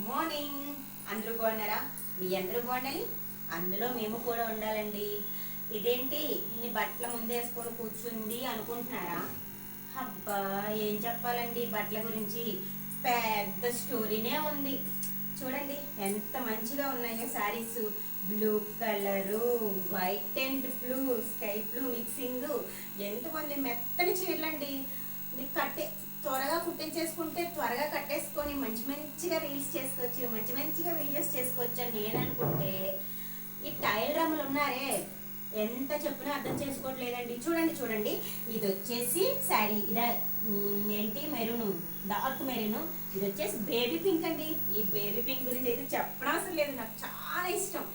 Morning. అందరూ బాగున్నారా? మీ అందరూ బాగుండాలి, అందులో మేము కూడా ఉండాలండి. ఇదేంటి ఇన్ని బట్టల ముందేసుకొని కూర్చుంది అనుకుంటున్నారా? అబ్బా, ఏం చెప్పాలండి బట్టల గురించి, పెద్ద స్టోరీనే ఉంది. చూడండి ఎంత మంచిగా ఉన్నాయో saris. Blue colour, white and blue, sky blue mixing. ఎంతమంది మెత్తని చీరలండి. కట్టే త్వరగా కుట్టించేసుకుంటే త్వరగా కట్టేసుకొని మంచి మంచిగా రీల్స్ చేసుకోవచ్చు, మంచి మంచిగా వీడియోస్ చేసుకోవచ్చు అని నేను అనుకుంటే, ఈ టైల్ రమ్ములు ఉన్నారే ఎంత చెప్పినా అర్థం చేసుకోవట్లేదండి. చూడండి చూడండి, ఇది వచ్చేసి శారీ, ఇదా ఏంటి మెరూన్, డార్క్ మెరూన్. ఇది వచ్చేసి బేబీ పింక్ అండి. ఈ బేబీ పింక్ గురించి అయితే చెప్పనవసరం లేదు, నాకు చాలా ఇష్టం.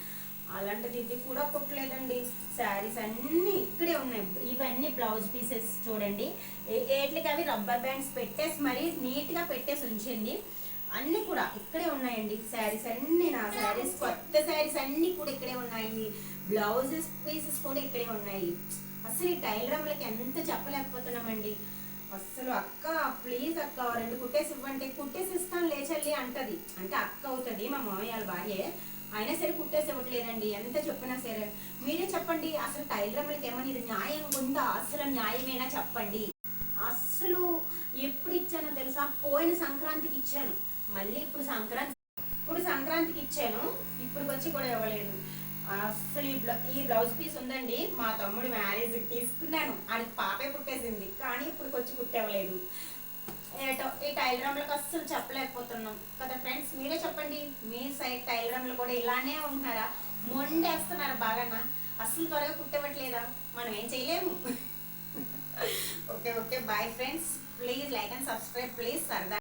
అలాంటిది ఇది కూడా కుట్టలేదండి. శారీస్ అన్నీ ఇక్కడే ఉన్నాయి. ఇవన్నీ బ్లౌజ్ పీసెస్ చూడండి. ఏట్లకి అవి రబ్బర్ బ్యాండ్స్ పెట్టేసి మరీ నీట్గా పెట్టేసి ఉంచింది. అన్నీ కూడా ఇక్కడే ఉన్నాయండి. శారీస్ అన్నీ, నా శారీస్, కొత్త శారీస్ అన్నీ కూడా ఇక్కడే ఉన్నాయి. బ్లౌజెస్ పీసెస్ కూడా ఇక్కడే ఉన్నాయి. అసలు ఈ టైలర్లకి ఎంత చెప్పలేకపోతున్నామండి. అసలు అక్క ప్లీజ్ అక్క రెండు కుట్టేసి ఇవ్వంటే కుట్టేసి ఇస్తాను లేచల్లి అంటది. అంటే అక్క అవుతుంది మా మామయ్య వాళ్ళ భార్యే, అయినా సరే కుట్టేసి ఇవ్వట్లేదండి. ఎంత చెప్పినా సరే. మీరే చెప్పండి, అసలు టైలర్లకి ఏమని ఇది న్యాయం ఉందా? అసలు న్యాయమేనా చెప్పండి. అసలు ఎప్పుడు ఇచ్చానో తెలుసా? పోయిన సంక్రాంతికి ఇచ్చాను, మళ్ళీ ఇప్పుడు సంక్రాంతికి ఇచ్చాను, ఇప్పుడు వచ్చి కూడా ఇవ్వలేదు. అసలు ఈ బ్లౌజ్ పీస్ ఉందండి, మా తమ్ముడు మ్యారేజ్కి తీసుకున్నాను, ఆయనకి పాపే పుట్టేసింది, కానీ ఇప్పుడు వచ్చి కుట్టేవలేదు. ఏటో ఈ టైలర్లకు అస్సలు చెప్పలేకపోతున్నాం కదా ఫ్రెండ్స్. మీరే చెప్పండి, మీ సైడ్ టైలర్లు కూడా ఇలానే ఉంటున్నారా? మొండేస్తున్నారు బాగానా? అస్సలు త్వరగా కుట్టవట్లేదా? మనం ఏం చేయలేము. Okay okay, bye friends. Please like and subscribe please. సరదా